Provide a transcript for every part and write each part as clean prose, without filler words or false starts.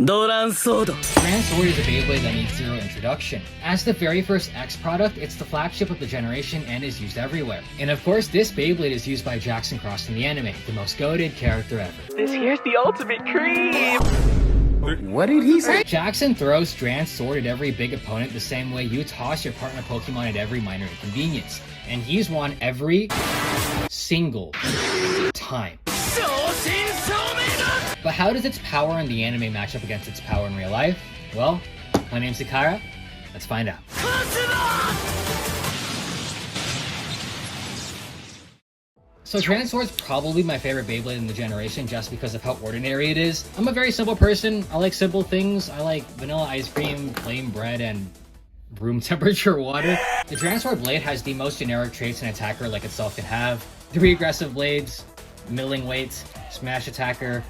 Dran Sword is a Beyblade that needs zero introduction. As the very first X product, it's the flagship of the generation and is used everywhere. And of course, this Beyblade is used by Jackson Cross in the anime, the most goated character ever. This here's the ultimate cream! What did he say? Jackson throws Dran's sword at every big opponent the same way you toss your partner Pokemon at every minor inconvenience. And he's won every single time. But how does its power in the anime match up against its power in real life? Well, my name's Ikara. Let's find out. So Dran Sword's probably my favorite Beyblade in the generation just because of how ordinary it is. I'm a very simple person. I like simple things. I like vanilla ice cream, plain bread, and room temperature water. The Dran Sword blade has the most generic traits an attacker like itself can have. 3 aggressive blades, milling weights, smash attacker.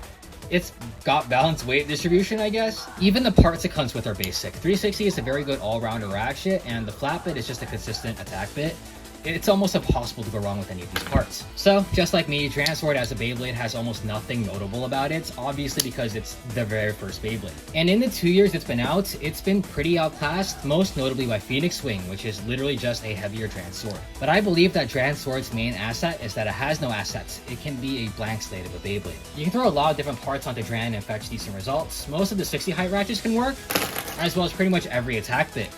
It's got balanced weight distribution, I guess. Even the parts it comes with are basic. 360 is a very good all-rounder ratchet, and the flat bit is just a consistent attack bit. It's almost impossible to go wrong with any of these parts. So, just like me, Dran Sword as a Beyblade has almost nothing notable about it, obviously because it's the very first Beyblade. And in the 2 years it's been out, it's been pretty outclassed, most notably by Phoenix Wing, which is literally just a heavier Dran Sword. But I believe that Dran Sword's main asset is that it has no assets. It can be a blank slate of a Beyblade. You can throw a lot of different parts onto Dran and fetch decent results. Most of the 60 height ratchets can work, as well as pretty much every attack bit.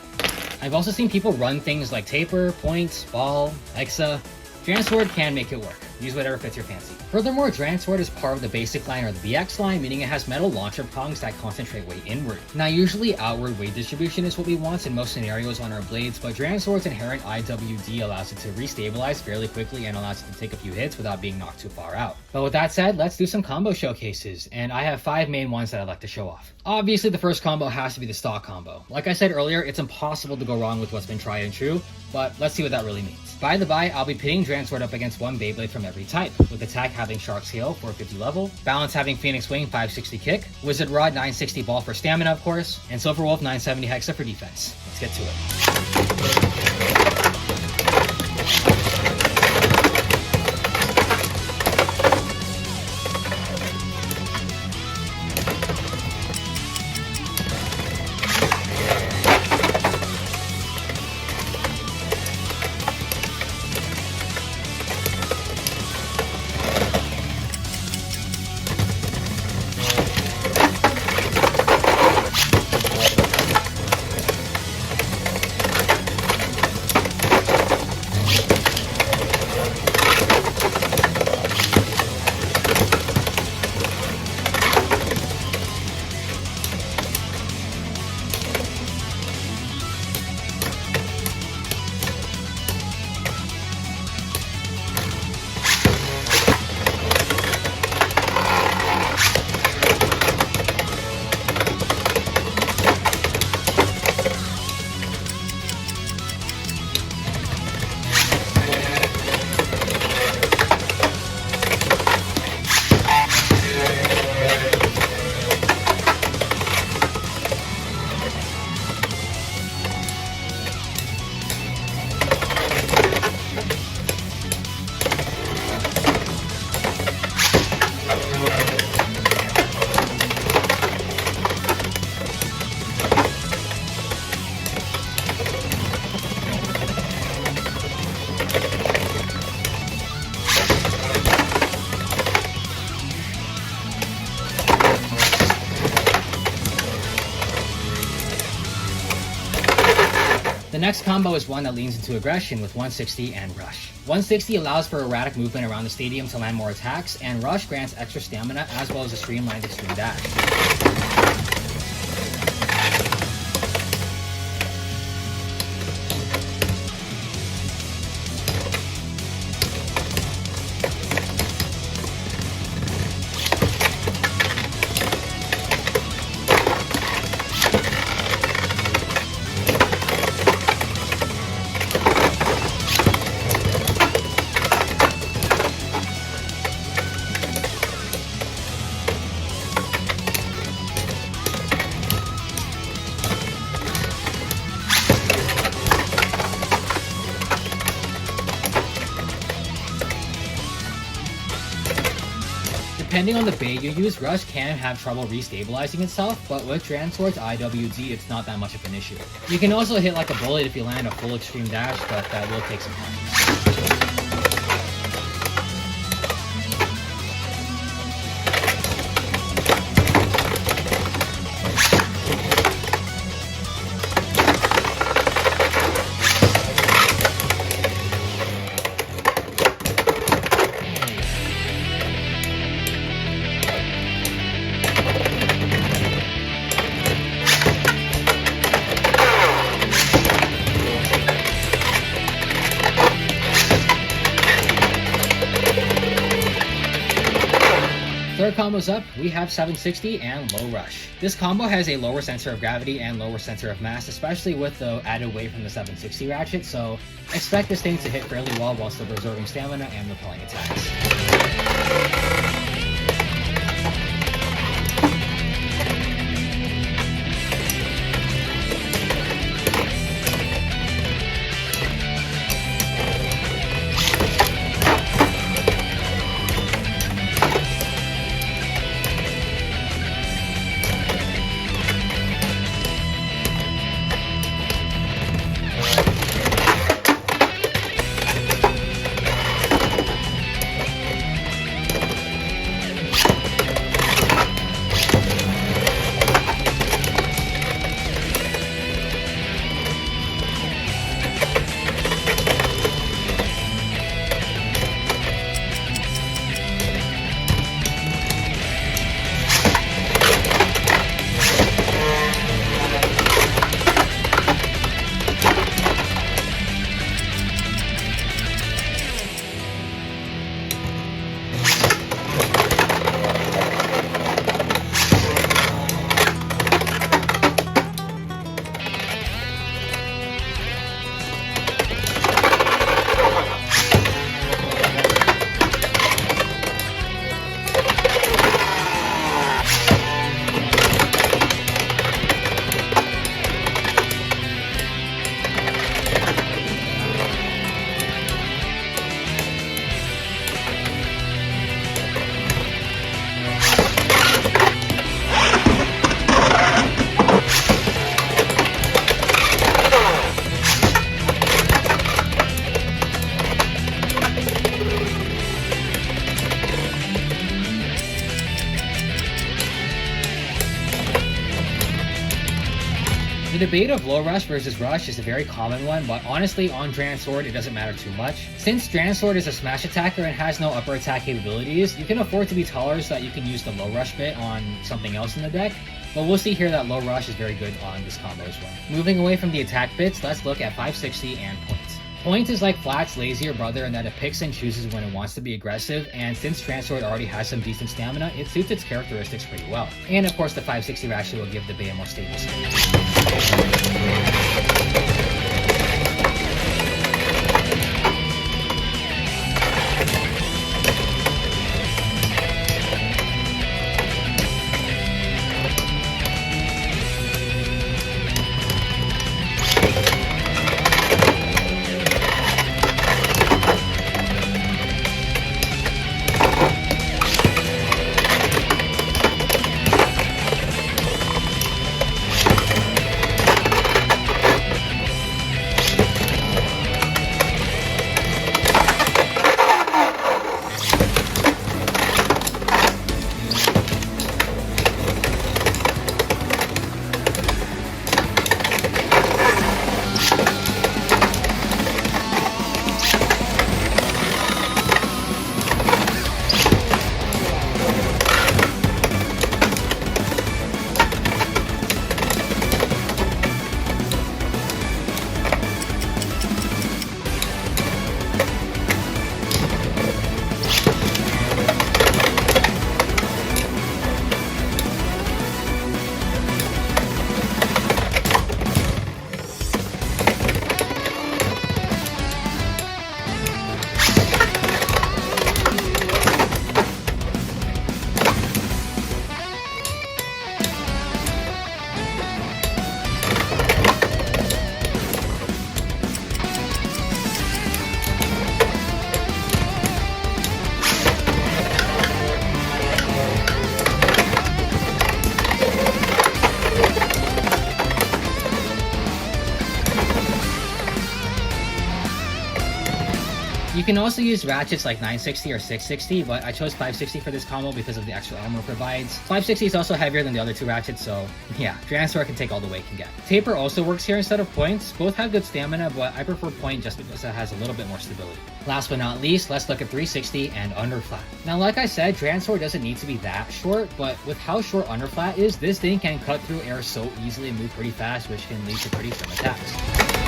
I've also seen people run things like taper, point, ball, Exa. Dran Sword can make it work. Use whatever fits your fancy. Furthermore, Dran Sword is part of the basic line or the BX line, meaning it has metal launcher prongs that concentrate weight inward. Now, usually outward weight distribution is what we want in most scenarios on our blades, but Dran Sword's inherent IWD allows it to restabilize fairly quickly and allows it to take a few hits without being knocked too far out. But with that said, let's do some combo showcases, and I have 5 main ones that I'd like to show off. Obviously, the first combo has to be the stock combo. Like I said earlier, it's impossible to go wrong with what's been tried and true, but let's see what that really means. By the by, I'll be pitting Dran Sword up against one Beyblade from every type, with Attack having Shark Scale 450 level, Balance having Phoenix Wing 560 kick, Wizard Rod 960 ball for stamina of course, and Silver Wolf 970 hexa for defense. Let's get to it. The next combo is one that leans into aggression with 160 and Rush. 160 allows for erratic movement around the stadium to land more attacks, and Rush grants extra stamina as well as a streamlined extreme dash. Depending on the bait you use, Rush can have trouble restabilizing itself, but with Dran Sword's IWD, it's not that much of an issue. You can also hit like a bullet if you land a full extreme dash, but that will take some time. Third combo's up, we have 760 and Low Rush. This combo has a lower center of gravity and lower center of mass, especially with the added weight from the 760 ratchet, so expect this thing to hit fairly well while still preserving stamina and repelling attacks. The debate of Low Rush versus Rush is a very common one, but honestly on Dran Sword it doesn't matter too much. Since Dran Sword is a smash attacker and has no upper attack capabilities, you can afford to be taller so that you can use the Low Rush bit on something else in the deck, but we'll see here that Low Rush is very good on this combo as well. Moving away from the attack bits, let's look at 560 and Point. Point is like Flat's lazier brother in that it picks and chooses when it wants to be aggressive, and since Dran Sword already has some decent stamina, it suits its characteristics pretty well. And of course the 560 ratchet will give the Bay a more stable state. You can also use ratchets like 960 or 660, but I chose 560 for this combo because of the extra armor it provides. 560 is also heavier than the other two ratchets, so yeah, Dran Sword can take all the weight it can get. Taper also works here instead of points. Both have good stamina, but I prefer point just because it has a little bit more stability. Last but not least, let's look at 360 and underflat. Now, like I said, Dran Sword doesn't need to be that short, but with how short underflat is, this thing can cut through air so easily and move pretty fast, which can lead to pretty firm attacks.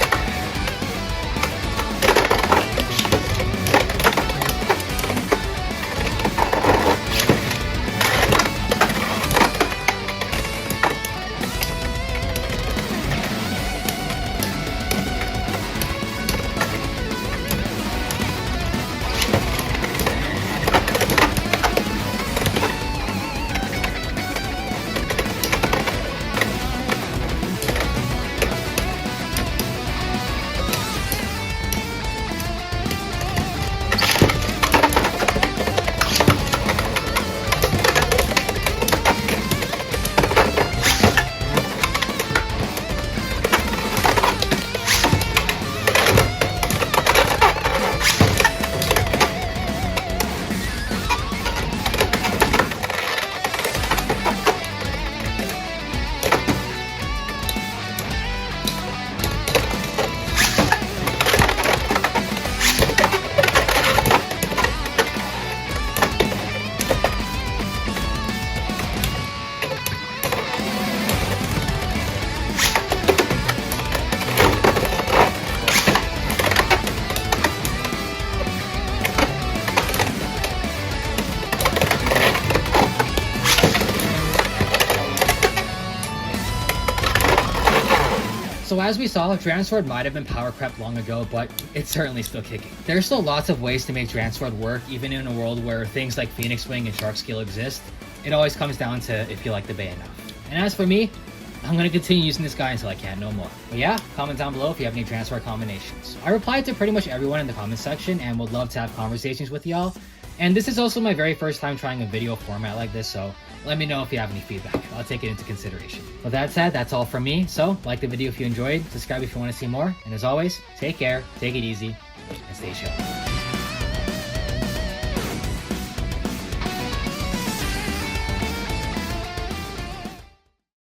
So as we saw, Dran Sword might have been power crept long ago, but it's certainly still kicking. There's still lots of ways to make Dran Sword work, even in a world where things like Phoenix Wing and Shark Skill exist. It always comes down to if you like the Bay enough. And as for me, I'm going to continue using this guy until I can't no more. But yeah, comment down below if you have any Dran Sword combinations. I replied to pretty much everyone in the comment section and would love to have conversations with y'all. And this is also my very first time trying a video format like this, so let me know if you have any feedback. I'll take it into consideration. With that said, that's all from me. So, like the video if you enjoyed, subscribe if you want to see more, and as always, take care, take it easy, and stay chill.